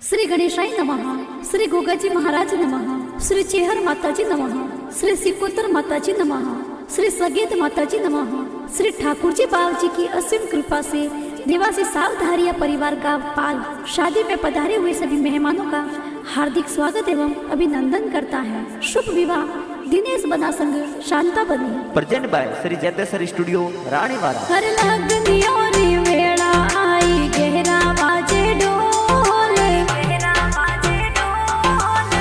श्री गणेशाय नमः, श्री गोगाजी महाराज नमः, श्री चेहर माताजी नमः, श्री सिकोतर माताजी नमः, श्री सगेत माताजी नमः। श्री ठाकुर जी बाबूजी की असीम कृपा से निवासी सावधारिया परिवार का पाल शादी में पधारे हुए सभी मेहमानों का हार्दिक स्वागत एवं अभिनंदन करता है। शुभ विवाह दिनेश बना संग शांता बनी। Present by Shri Jayteshwar studio Raniwada. हर लगनी और वेला आई गहरा बाजे ढोल, गहरा बाजे ढोल।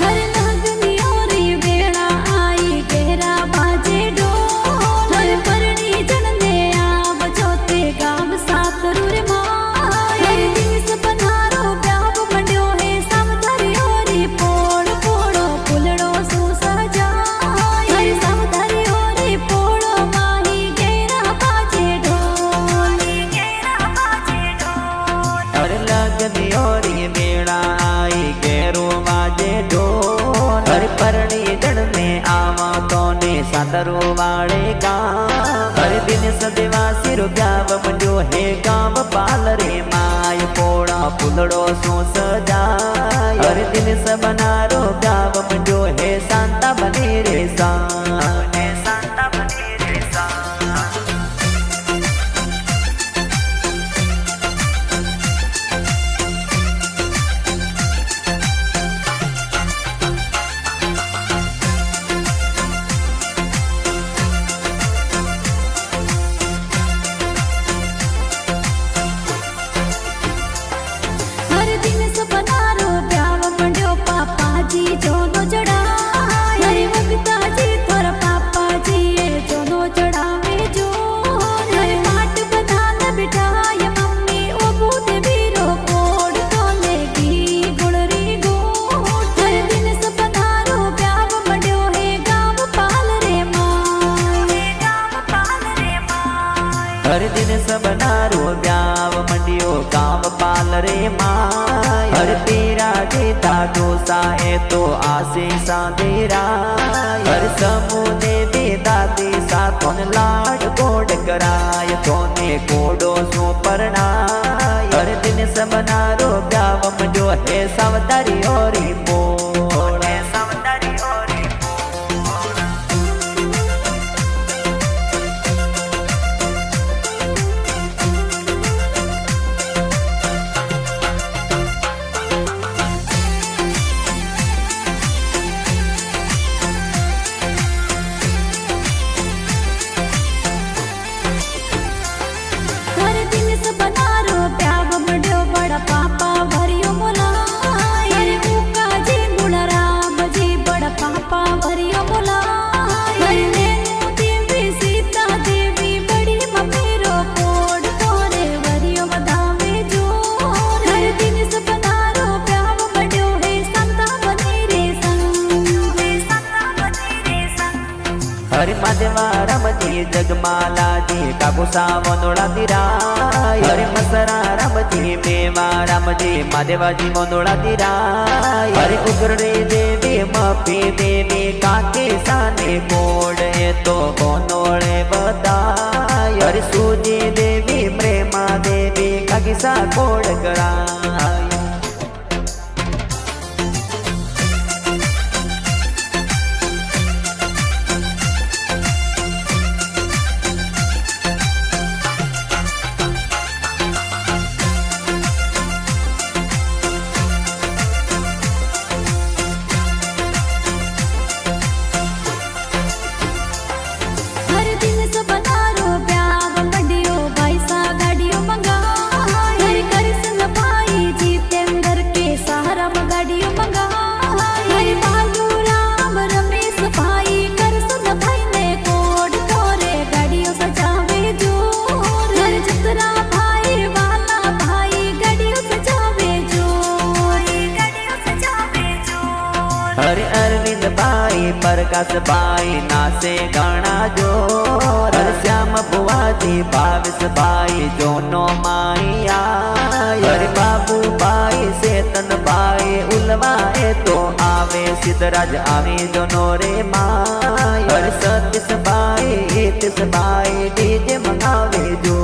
हर लगनी और वेला आई गहरा बाजे ढोल, हर परणी जनने आव जोते गाव सातरू रे माय। हर दिवस बनारो ब्याव मंड्यो है सावधारी ओरी पोड़ पोड़ो फुलड़ो सु सजाय। हर सावधारी ओरी पोड़ो माही गहरा बाजे ढोल, गहरा बाजे ढोल। हर लगनी और मेला आई गैरो बाजे ढोल, हर परणी जन में आवा तो ने सातरो वाले गाँव। हर दिन सदेवा सिर ब्याव मंडो है गाँव पाल रे माय पोड़ा फुलड़ो सो सजाय। हर दिन सबनारो ब्याव मंडो है शांता बने रे सा, शांता बने रे सा। हर दिन सपनारो ब्याव मंड्यो पापा जी जोनो चढ़ाय। हर वक्ता जी थोर पापा जी ये जोनो चढ़ावे जो। हर पाट बधान बिठाय मम्मी ओ बूद बीरो कोड तो लेगी गुड़री गोट। हर दिन सपनारो ब्याव मंड्यो है गाँव पाल रे माय, गाँव पाल रे माय। हर दिन सबनारो ब्याव मंडियो गाँव पाल रे माय। हर तेरा देता दोसा है तो आशीषा देरा। हर समूह दे दादी सा तोन लाड कोड कराय तोने कोडो सो परनाय। हर दिन सबनारो ब्याव मंडियो है सावधारी ओरी बोल, सावधारी ओरी बोल। हर दिन सबनारो ब्याव मंड्यो बड़ा पापा भरियो बोलाय। हर मुका जी गुणराम जी बड़ा पापा भरियो बोलाय। हर नैनो देवी सीता देवी बड़ी मम्मी रो कोड तोरे भरियो बधावे जो। हर दिन सबनारो ब्याव मंड्यो है संता बनी रे संग, संता बनी रे संग। हरि मादेवा रमजी जगमाला जी काकू सावनोड़ा दिराय। हरि मसरा रमजी मेवा रमजी मादेवा जी मोनोड़ा दिराय। हरि उग्रे देवी मपी देवी काके साने कोड है तो कोनोड़े बताय। हरि सूजी देवी प्रेमा देवी काकी सा कोड कराय। हर दिन सबनारो ब्याव मंड्यो भाई सा गाड़ियों मंगाय। हर कृष्ण भाई जी प्रकाश भाई नाचे घना जोर श्याम बुआजी भावेश भाई जोनो माइया अरे बाबू भाई सेतन भाई उलवाए तो आवे सिद्धराज आवे जोनो रे माय अरे सतीश भाई हितेश भाई डीजे मंगावे जो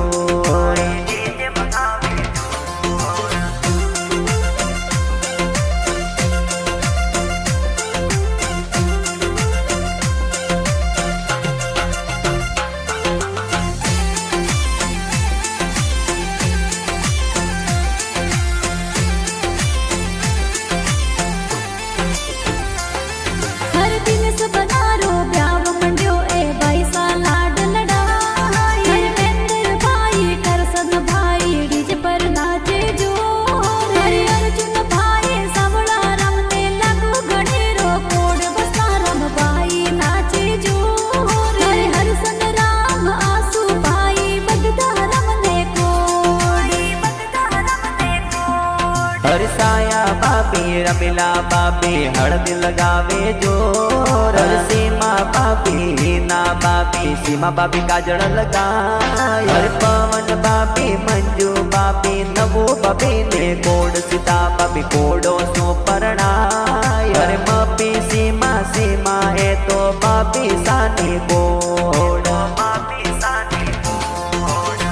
हर दिन सबनारो ब्याव मंड्यो ए भाई सा लाड लड़ाई हरमेंद्र भाई करसन भाई डीजे पर नाचे जो हरे अर्जुन भाई सावड़ा रमने लगो गणेरो कोड बसा रम भाई नाचे जो हरे हरसन राम आसू भाई बगदा रमने कोड हर साया बापी रमिला बापी हळद लगावे जो हर सीमा बापी हीना बापी सीमा बापी काजळ लगाय हर पवन बापी मंजू बापी नवो बापी ने कोड सीता बापी कोडो सो परणाय हर मपी सीमा सीमा ए तो बापी सानी कोड बापी सानी कोड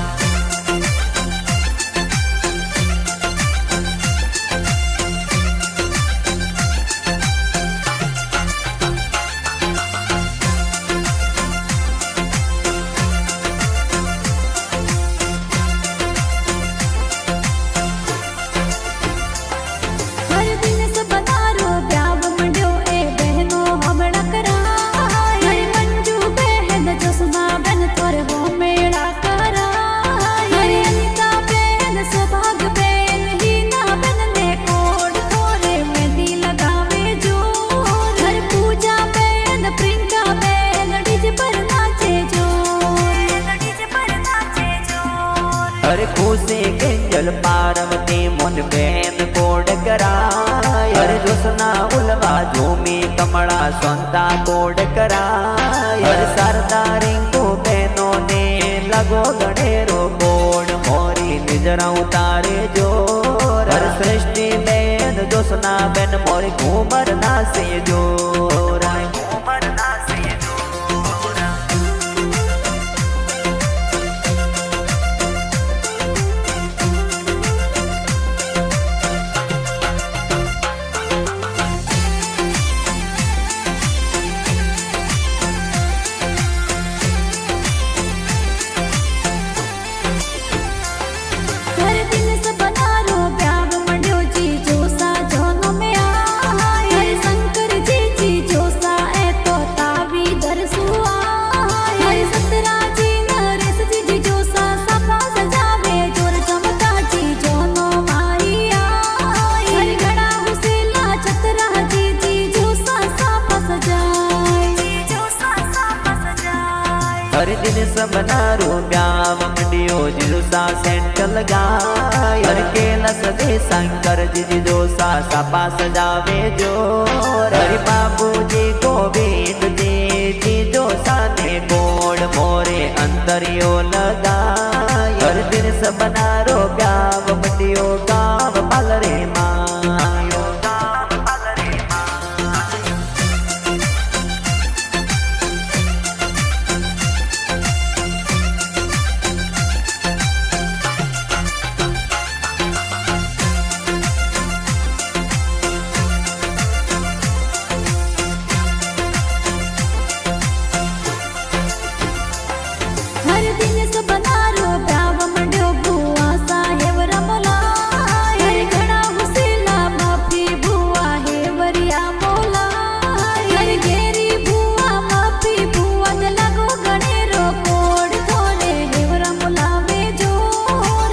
हर दिन सबनारो ब्याव मंड्यो ए बहनो हमड़ा कराय हर मंजू बहन जोसना बहन तोरे वो मेरा कराय हर अनिता बहन सौभाग बहन हीना बहन ने कोड तोरे मेहंदी लगावे जो हर पूजा बहन प्रियंका बहन डीजे पर नाचे जो हर खुशी किंजल पार्वती मुन बेन कोड कराय हर जोसना उलवा झूमी कमला संता कोड कराय हर सरदा रिंकू बेनो ने लगो गणेरो कोड मोरी निजरा उतारे जोर हर सृष्टि बेन जोसना बेन मोरी घूमर नासे जोर घूमर नासे जोर हर दिन सबनारो ब्याव मंड्यो जी जोसा जोनो में आय हर शंकर जी जोसा ए तो तावी दरसुआ हर सतरा जी नरेश जी जोसा सपा सजावे जोर चमका जी जोनो माइया हर घड़ा हुसेला चतरा जी जोसा सपा सजाए जोसा सपा सजाए हर दिन सबनारो ब्याव मंडियो जिलुसा सेंट लगाय हर केलस दे शंकर जी जोसा सपा सजावे जो हरि बाबू जी गोविंद जी जोसा ने गोड़ मोरे अंतरियो लगाय हर दिन सबनारो ब्याव मंडियो गाव पालरे मायो गाव पालरे मायो हर दिन सबनारो ब्याव मंड्यो बुआ साहेब रमला हर घड़ा हुसेला माफी बुआ हे वरिया मोला हर घेरी बुआ माफी बुआ न लगो गणेरो कोड थोड़े हे रमलावे जो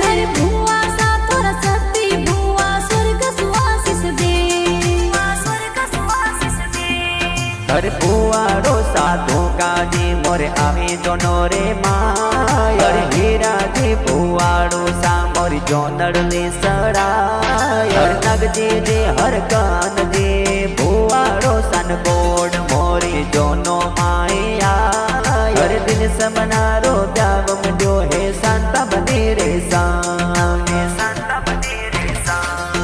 हर बुआ सा तोरा सती बुआ स्वर्ग सुआसिस दे हर बुआड़ो साधु काजी मोरे आवे जोनो रे माय हर हीरा जी बुआड़ो सा मोरी जोनड़ ले सड़ाय हर नग जी हर कान जी बुआड़ो सन गोड़ मोरी जो समनारो ब्याव मंड्यो हे शांता बने रे सांग शांता बने रे सांग।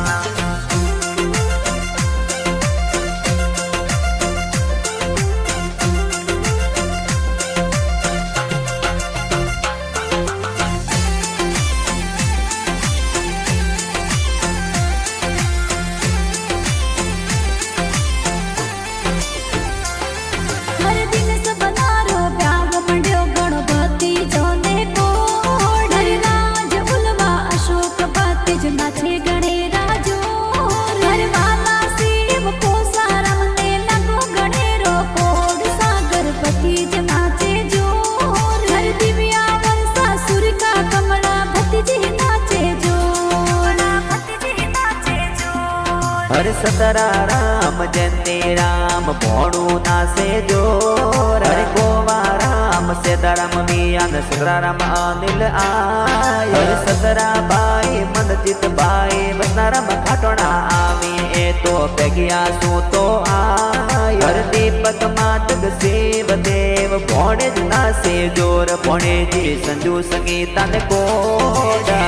हर दिन सबनारो ब्याव मंड्यो गणपति जोने कोड हर राज उलवा अशोक बातेज नाचे गणेरा जोर हर वाला शिव कोसारम ने लगो गणेरो कोड सागर पतिज नाचे जोर हर दिव्या वर्षा सूर्य का कमला भतीजी नाचे जोर भतीजी नाचे जोर। हर सतरा राम जयंती राम भोणु नासे जोर हरे गोवा राम सीताराम मियान सतरा राम अनिल आय हरे सतरा भाई मनजीत भाई वसनाराम खाटोणा आवी ए तो पेगिया सू तो आय हर दीपक मातक शिव देव भोणे ज नासे जोर भोणे जी संजू संगीता ने कोडा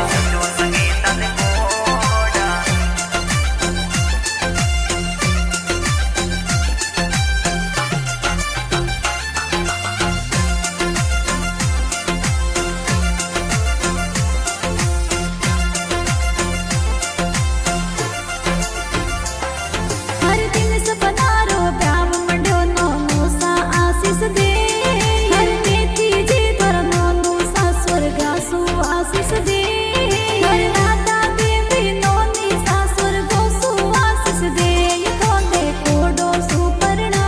हर दिन सबनारो ब्याव मंड्यो नोनो सा आशीष दे हर मेथी जी तोर नोनो सा स्वर्गासु आशीष दे हर राधा देवी नोनी सा स्वर्गोसु आशीष दे ये तोंदे कोडो सुपर्णा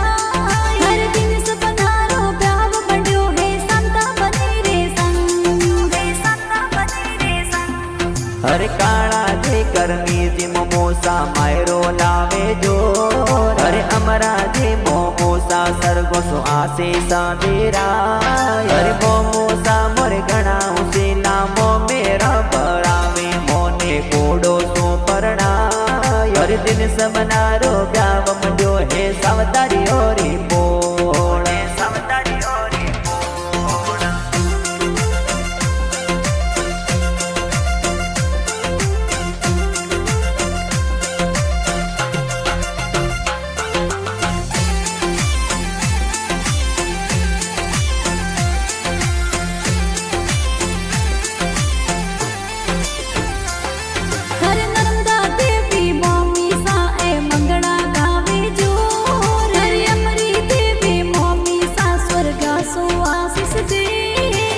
हर दिन सबनारो ब्याव मंड्यो हे संता बनी रे संग हे संता बनी रे संग। हरे काळा जे करनी जी मोमोसा मायरो लावे जोर हरे अमरा जे मोमोसा सरगोसो आशीषा देरा हरे मोमोसा मोरे घणा हुसेना मो मेरा बरावे मोने कोडो सो परना हरे दिन समनारो ब्याव मंड्यो हे सावतारी ओरी बोल सावतारी ओरी बोल। हर नर्मदा देवी मोमी सा ए मंगड़ा गावे जोर हर अमरी देवी मोमी सा स्वर्गासु आशीष दे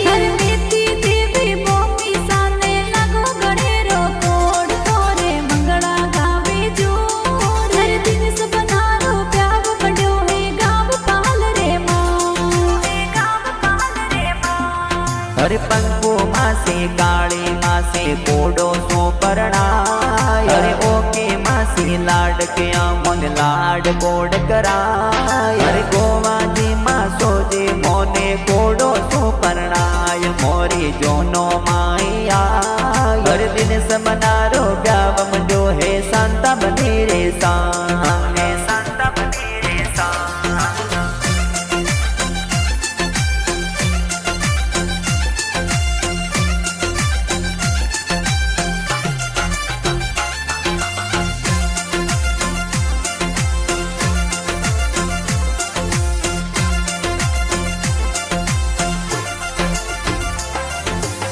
हर मेथी देवी मोमी सा ने लगो गणेरो कोड तोरे मंगड़ा गावे जोर हर दिन सबनारो ब्याव मंड्यो हे गाव पाल रे मां हे गाव पाल रे मां। हरे पंकु मासे काली मासे कोडो सो परणाय हरे ओके मासी लाड के मन लाड कोड कराय हरे गोवा जी मासो जी मोने कोडो सो परणाय मोरी जोनो माया हर दिन समनारो ब्याव मंडो हे शांता बनी रे सांग शांता बनी रे सांग।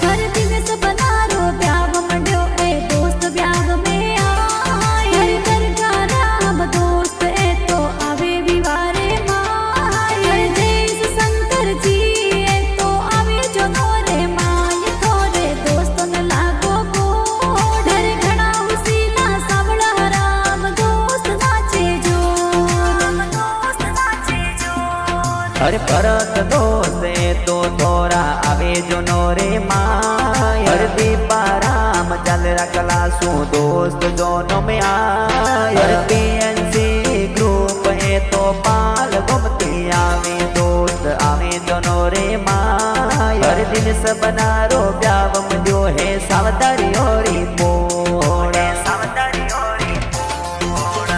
हर दिन सबनारो ब्याव मंड्यो ए दोस्त ब्याव में आय हर घर का राम दोस्त ए तो आवे विवारे माय हर देश शंकर जी ए तो आवे जो नोरे माय थोरे दोस्तन लागो गोड हर घणा हुसीना सावड़ा राम दोस्त नाचे जोर दोस्त नाचे जोर। हरे भरत दोस्त ए तो थोरा आवे जो नोरे माय हर दीपा राम चल रखला सु दोस्त दोनों में आय हर पीएनसी ग्रुप ए तो पाल घूमती आवे दोस्त आवे दोनों रे माय हर दिन सबनारो ब्याव मंड्यो हे सावतारी ओरी बोल सावतारी ओरी बोल।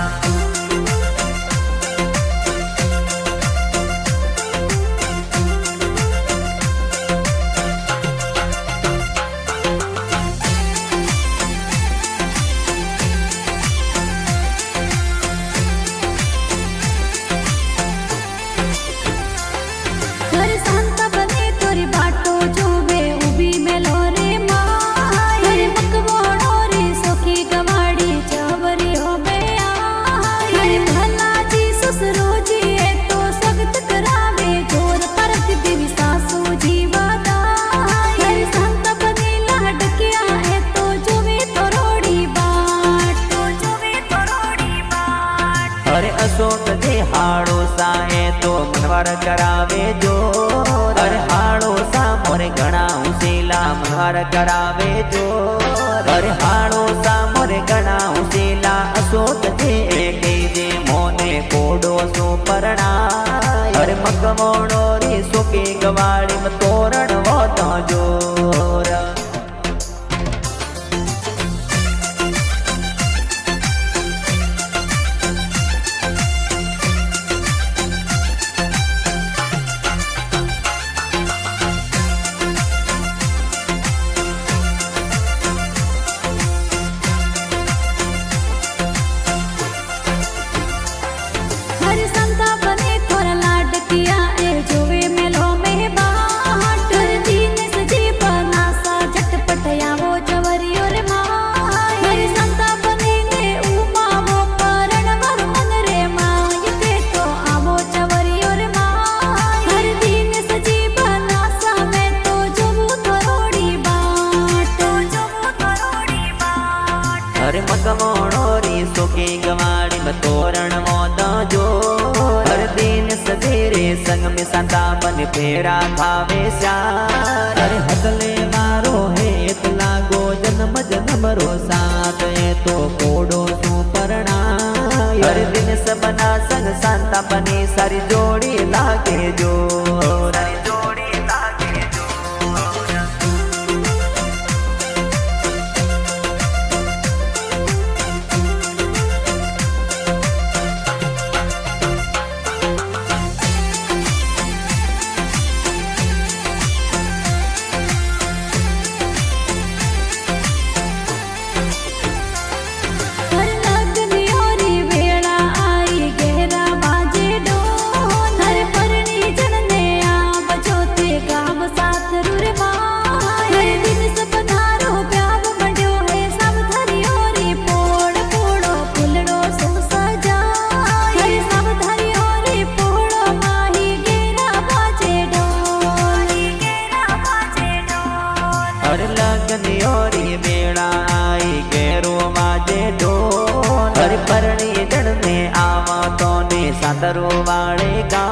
मनवार करावे जो अरे हाड़ो सामोरे घना उसीला मनवार करावे जो अरे हाड़ो सामोरे घना उसीला असोत जे जे मोने कोडो सो परना अरे मगमोणो री सुकी गवाड़ी में तोरण वोतो जोर हर संता बने थोड़ा लाड किया ए जोवे मेलो में बाट दीन सजी बना सा झटपट आवो चवरियो रे माय हर संता बने ने उमा वो परण वर मन रे माय के तो आवो चवरियो रे माय हर दीन सजी बना सा मैं तो जोवू थोड़ी बाट अरे मगमोणो री सुकी गवाड़ी में तोरण मोदा जो हर दिन सवेरे संग में संता बन फेरा थावे श्यार अरे हदले मारो हेत लागो जन्म जन्म रो साथ ये तो कोडो सु परना हर दिन सबना संग संता बने सारी जोड़ी लागे जो सारी जोड़ी लागे जो हर लगनी ओरी वेड़ा आई गहरा बाजे डोल हर परनी जनने आव जोते गाव साथ रुर माय हर दिन सपनारो प्याव मंड्यो है सब धरी ओरी पोड़ पोड़ो फुलड़ो सो सजाय हर सब धरी ओरी पोड़ो माही गेरा बाजे डोल हर लगनी ओरी बेड़ा आई गेरो माजे ढोल हर परणी जड़ने आवा तो ने सादरो वाले गा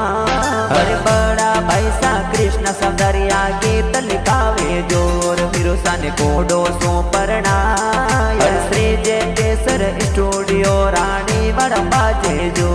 हर बड़ा भैसा कृष्ण सौंदर्या गीत लिखावे जोर विरोसा ने कोडो सो परना हर श्री जय केसर स्टूडियो रानी बड़ा बाजे जो